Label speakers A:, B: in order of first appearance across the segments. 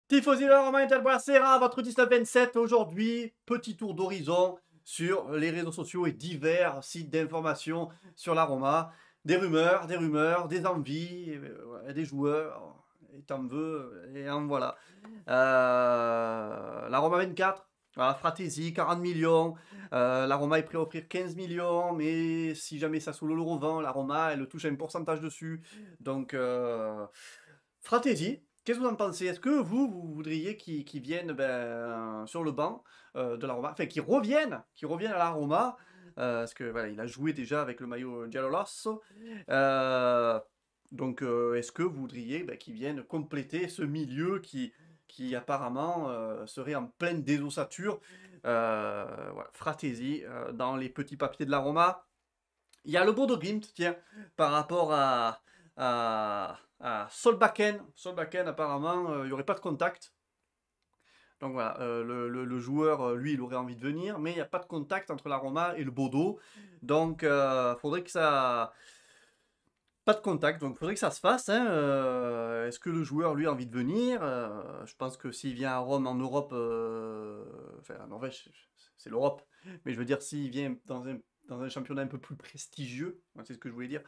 A: Tifosi de la Roma Inter Buonasera, votre 19-27 aujourd'hui, petit tour d'horizon sur les réseaux sociaux et divers sites d'information sur la Roma. Des rumeurs, des envies, ouais, des joueurs, et t'en veux, et en voilà. La Roma 24, voilà, Fratesi, 40 millions. La Roma est prêt à offrir 15 millions, mais si jamais Sassuolo le revend, la Roma, elle touche un pourcentage dessus. Donc, Fratesi, qu'est-ce que vous en pensez? Est-ce que vous voudriez qu'il vienne sur le banc de la Roma, enfin qu'il revienne à la Roma, parce que voilà, il a joué déjà avec le maillot giallorosso. Euh, donc, est-ce que vous voudriez qu'il vienne compléter ce milieu qui apparemment serait en pleine désossature? Voilà, Fratesi, dans les petits papiers de la Roma. Il y a le Bodo Glimt, tiens, par rapport à Solbakken. Solbakken, apparemment, il n'y aurait pas de contact. Donc voilà, le joueur, lui, il aurait envie de venir, mais il n'y a pas de contact entre la Roma et le Bodo. Donc, faudrait que ça... Pas de contact, donc faudrait que ça se fasse, hein. Est-ce que le joueur, lui, a envie de venir? Je pense que s'il vient à Rome, en Europe... enfin, en Norvège, c'est l'Europe. Mais je veux dire, s'il vient dans un championnat un peu plus prestigieux, c'est ce que je voulais dire,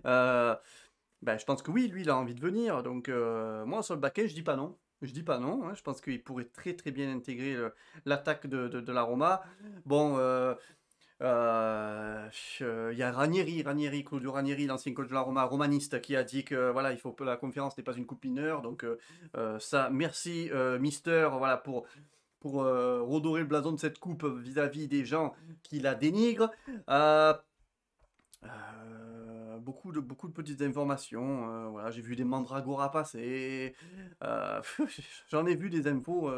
A: je pense que oui, lui, il a envie de venir. Donc, moi, sur le baquet, je dis pas non. Je dis pas non, hein. Je pense qu'il pourrait très très bien intégrer l'attaque de la Roma. Bon, il y a Ranieri, Claudio Ranieri, l'ancien coach de la Roma, romaniste, qui a dit que voilà, il faut que la conférence n'est pas une coupe mineure. Donc, ça, merci, Mister, voilà, pour redorer le blason de cette coupe vis-à-vis des gens qui la dénigrent. Beaucoup de petites informations. Voilà, j'ai vu des mandragoras passer. J'en ai vu des infos.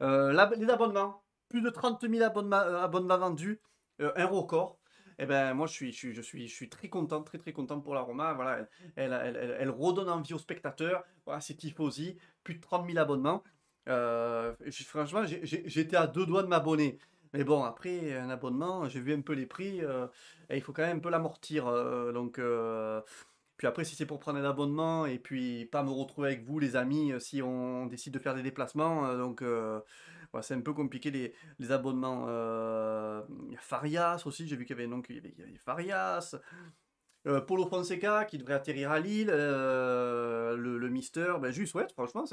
A: Les abonnements. Plus de 30 000 abonnements vendus. Un record. Et ben moi je suis très content, très très content pour la Roma. Voilà, elle redonne envie aux spectateurs. Voilà, c'est tifosi. Plus de 30 000 abonnements. Franchement, j'étais à deux doigts de m'abonner. Mais bon, après, un abonnement, j'ai vu un peu les prix, et il faut quand même un peu l'amortir. Donc, puis après, si c'est pour prendre un abonnement et puis pas me retrouver avec vous, les amis, si on décide de faire des déplacements, voilà, c'est un peu compliqué les abonnements. Il y a Farias aussi, j'ai vu qu'il y avait, donc, il y avait Farias. Paulo Fonseca qui devrait atterrir à Lille, le Mister, je lui souhaite, franchement,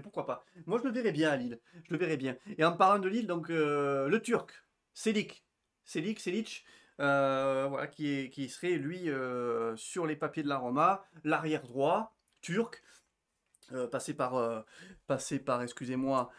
A: pourquoi pas. Moi, je le verrais bien à Lille, je le verrais bien. Et en parlant de Lille, donc le Turc, Selic, voilà, qui serait lui sur les papiers de la Roma, l'arrière droit turc, passé par, excusez-moi,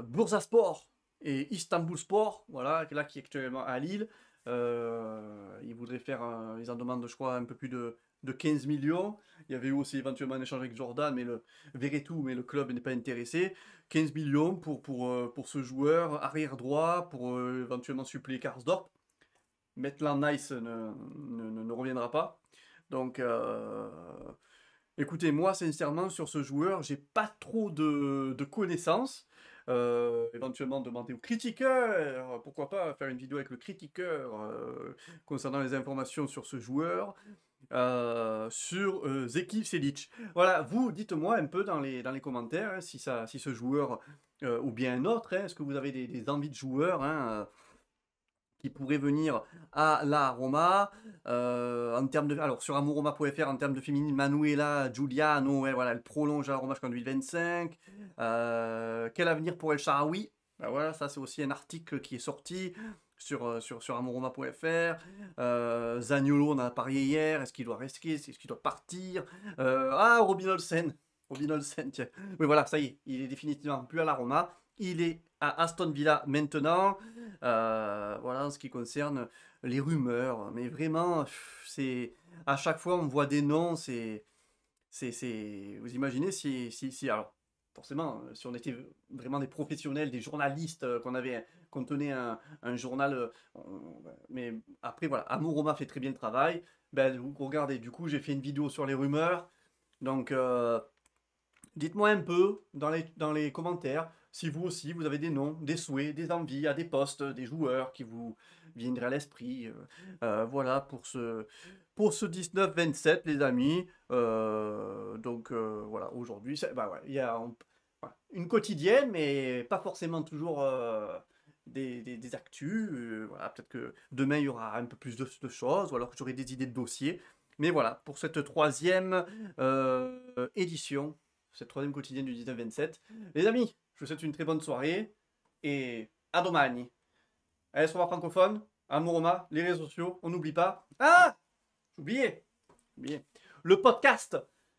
A: Bursaspor et Istanbul Sport, voilà, là qui est actuellement à Lille. Ils voudraient faire, ils en demandent, je crois, un peu plus de 15 millions. Il y avait eu aussi éventuellement un échange avec Jordan, mais mais le club n'est pas intéressé. 15 millions pour ce joueur, arrière droit, pour éventuellement suppléer Karsdorp. Maitland Nice ne reviendra pas. Donc, écoutez, moi, sincèrement, sur ce joueur, j'ai pas trop de connaissances. Éventuellement, demander au critiqueur, pourquoi pas faire une vidéo avec le critiqueur concernant les informations sur ce joueur, sur Zeki Selic. Voilà, vous, dites-moi un peu dans les commentaires, hein, si ce joueur, ou bien un autre, hein, est-ce que vous avez des envies de joueurs, hein, qui pourrait venir à la Roma. En termes de, alors sur amoroma.fr, en termes de féminine, Manuela Giuliano, ouais, voilà, elle prolonge à la Roma jusqu'en 2025. Quel avenir pour El Shaarawy? Voilà, ça c'est aussi un article qui est sorti sur amoroma.fr. Zaniolo, on en a parlé hier. Est-ce qu'il doit rester? Est-ce qu'il doit partir? Robin Olsen. Robin Olsen, tiens. Oui, voilà, ça y est, il est définitivement plus à la Roma. Il est à Aston Villa maintenant. Voilà, en ce qui concerne les rumeurs. Mais vraiment, c'est à chaque fois on voit des noms. Vous imaginez alors forcément, si on était vraiment des professionnels, des journalistes, qu'on tenait un journal, mais après voilà, Amoroma fait très bien le travail. Vous regardez, du coup, j'ai fait une vidéo sur les rumeurs. Donc, dites-moi un peu dans les commentaires si vous aussi vous avez des noms, des souhaits, des envies à des postes, des joueurs qui vous viendraient à l'esprit. Voilà pour ce 19-27 les amis. Donc voilà, aujourd'hui, ouais, voilà, une quotidienne, mais pas forcément toujours des actus. Voilà, peut-être que demain, il y aura un peu plus de choses, ou alors que j'aurai des idées de dossiers. Mais voilà, pour cette troisième édition, cette troisième quotidienne du 19-27. Les amis, je vous souhaite une très bonne soirée, et à domani. Allez, sur francophone, Amoroma, les réseaux sociaux, on n'oublie pas. Ah, j'oubliais. Le podcast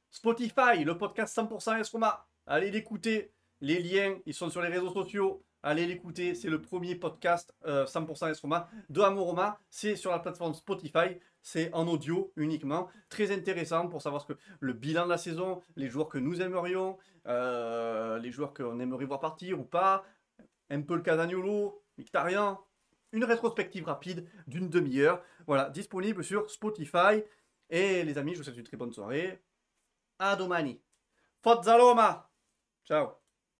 A: Spotify, le podcast 100% Esroma. Allez l'écouter. Les liens, ils sont sur les réseaux sociaux. Allez l'écouter. C'est le premier podcast 100% Esroma de Amoroma. C'est sur la plateforme Spotify. C'est en audio uniquement. Très intéressant pour savoir le bilan de la saison, les joueurs que nous aimerions, les joueurs qu'on aimerait voir partir ou pas. Un peu le cas d'Agnolo, Mkhitaryan. Une rétrospective rapide d'une demi-heure. Voilà, disponible sur Spotify. Et les amis, je vous souhaite une très bonne soirée. A domani. Forza Roma. Ciao.